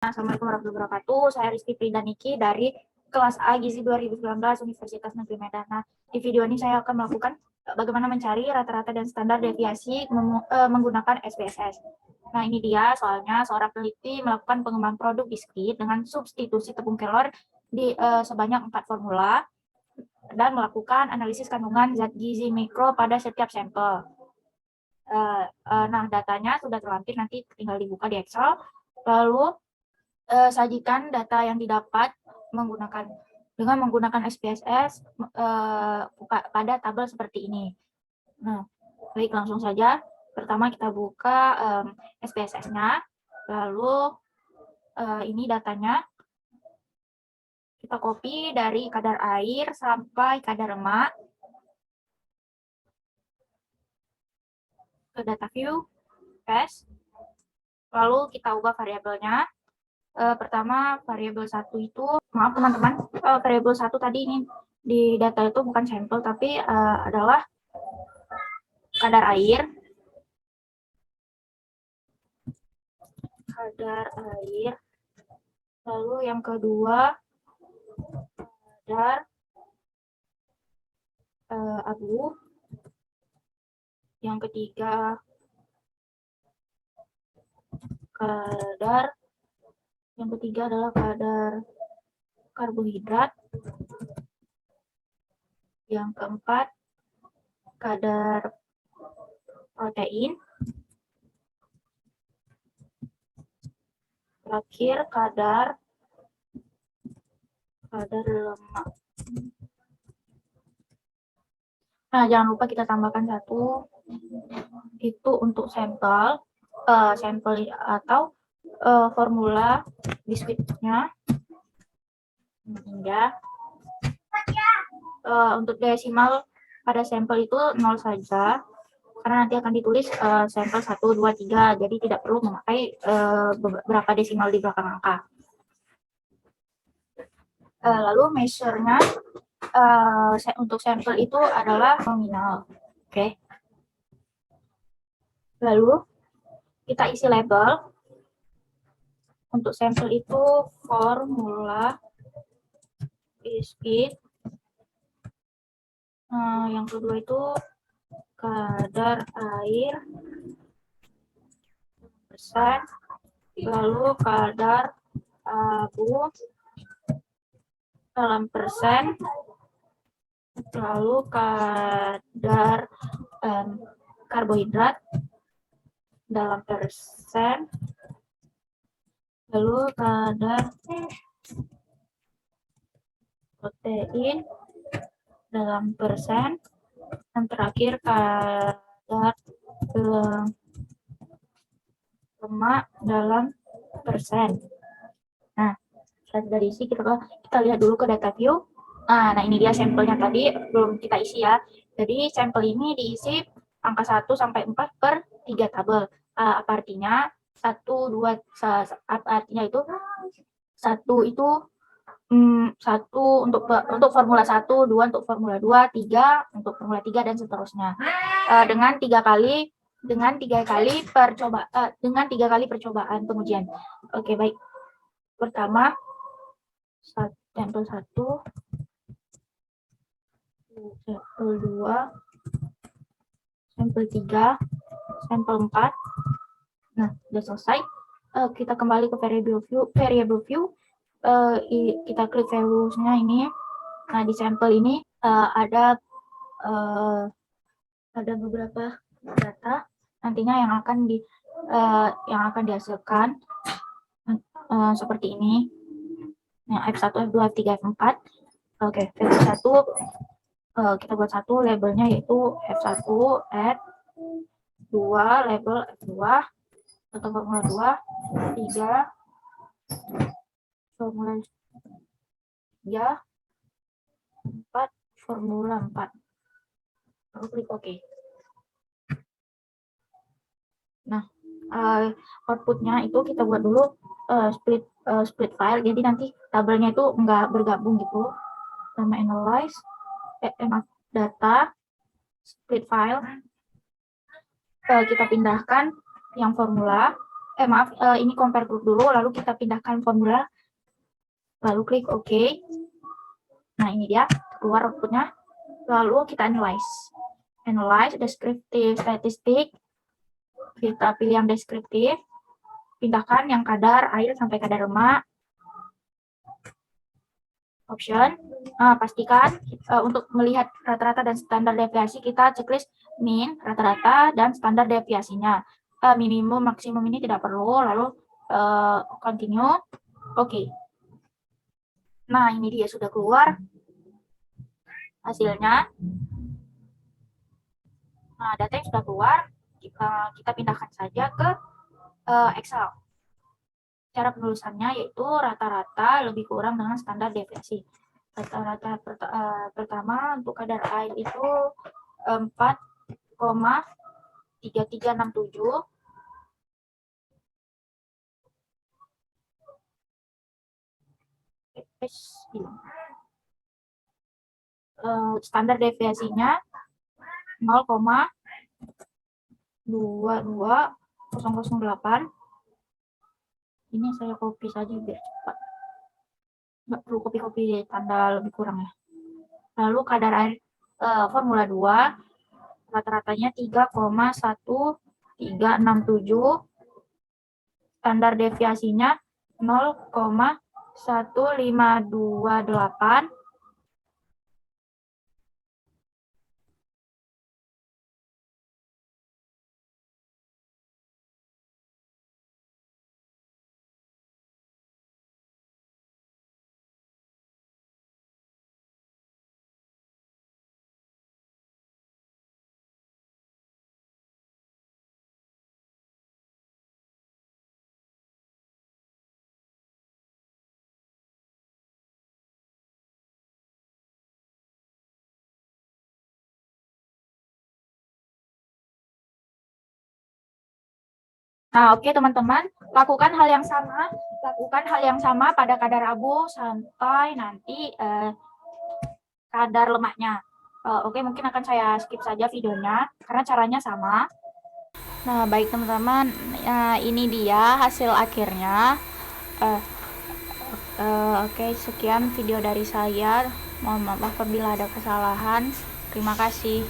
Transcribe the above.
Assalamualaikum warahmatullahi wabarakatuh. Saya Rizky Pridaniki dari kelas A Gizi 2019 Universitas Negeri Medan. Nah, di video ini saya akan melakukan bagaimana mencari rata-rata dan standar deviasi menggunakan SPSS. Nah, ini dia soalnya seorang peneliti melakukan pengembangan produk biskuit dengan substitusi tepung kelor di sebanyak 4 formula dan melakukan analisis kandungan zat gizi mikro pada setiap sampel. Nah, datanya sudah terlampir, nanti tinggal dibuka di Excel. Lalu sajikan data yang didapat dengan menggunakan SPSS pada tabel seperti ini. Nah, baik, langsung saja. Pertama kita buka SPSS-nya, lalu ini datanya. Kita copy dari kadar air sampai kadar lemak ke data view, paste. Lalu kita ubah variabelnya. Pertama variabel 1 itu, maaf teman-teman, variabel 1 tadi ini di data itu bukan sampel tapi adalah kadar air. Lalu yang kedua kadar abu. Yang ketiga adalah kadar karbohidrat. Yang keempat kadar protein. Terakhir kadar lemak. Nah, jangan lupa kita tambahkan satu, itu untuk sampel atau formula biskuitnya. Ya. Untuk desimal pada sampel itu 0 saja, karena nanti akan ditulis sampel 1, 2, 3, jadi tidak perlu memakai beberapa desimal di belakang angka. Lalu measure-nya untuk sampel itu adalah nominal. Oke. Lalu kita isi label. Untuk sampel itu formula biskuit. Yang kedua itu kadar air persen, lalu kadar abu dalam persen, lalu kadar karbohidrat dalam persen, lalu kadar protein dalam persen, dan terakhir kadar lemak dalam persen. Nah, dari isi kita lihat dulu ke data view. Nah, ini dia sampelnya tadi, belum kita isi ya. Jadi sampel ini diisi angka 1 sampai 4 per 3 tabel. Apa artinya? 1, 2, apa artinya itu? 1 itu 1 untuk formula 1, 2 untuk formula 2, 3 untuk formula 3 dan seterusnya. Dengan 3 kali percobaan pengujian. Oke, baik. Pertama sampel 1, sampel 2, sampel 3, sampel 4. Nah, sudah selesai. Kita kembali ke variable view. Kita klik values-nya ini. Nah, di sampel ini ada beberapa data nantinya yang akan dihasilkan seperti ini. Nah, F1, F2, F3, F4. Oke, F1 kita buat satu labelnya yaitu F1, F2 label F2 atau formula 2, 3 formula 3, 4 formula 4. Lalu klik OK. Nah, outputnya itu kita buat dulu split file, jadi nanti tabelnya itu nggak bergabung gitu. Sama analyze, data, split file. Kita pindahkan yang formula ini compare group dulu, lalu kita pindahkan formula, lalu klik OK. Nah, ini dia keluar outputnya. Lalu kita analyze descriptive statistic. Kita pilih yang deskriptif, pindahkan yang kadar air sampai kadar lemak. Option, pastikan untuk melihat rata-rata dan standar deviasi, kita checklist min, rata-rata, dan standar deviasinya. Minimum, maksimum ini tidak perlu, lalu continue, oke. Nah, ini dia sudah keluar hasilnya. Nah, data yang sudah keluar, kita pindahkan saja ke Excel. Cara penulisannya yaitu rata-rata lebih kurang dengan standar deviasi. Rata-rata pertama untuk kadar air itu 4,3367. Standar deviasinya 0,22008. Ini saya copy saja biar cepat. Nggak perlu copy-copy tanda lebih kurang ya. Lalu kadar air formula 2 rata-ratanya 3,1367. Standar deviasinya 0,1528. Nah, oke teman-teman, lakukan hal yang sama pada kadar abu sampai nanti kadar lemaknya. Oke, mungkin akan saya skip saja videonya karena caranya sama. Nah, baik teman-teman, ini dia hasil akhirnya. Oke, sekian video dari saya. Mohon maaf apabila ada kesalahan. Terima kasih.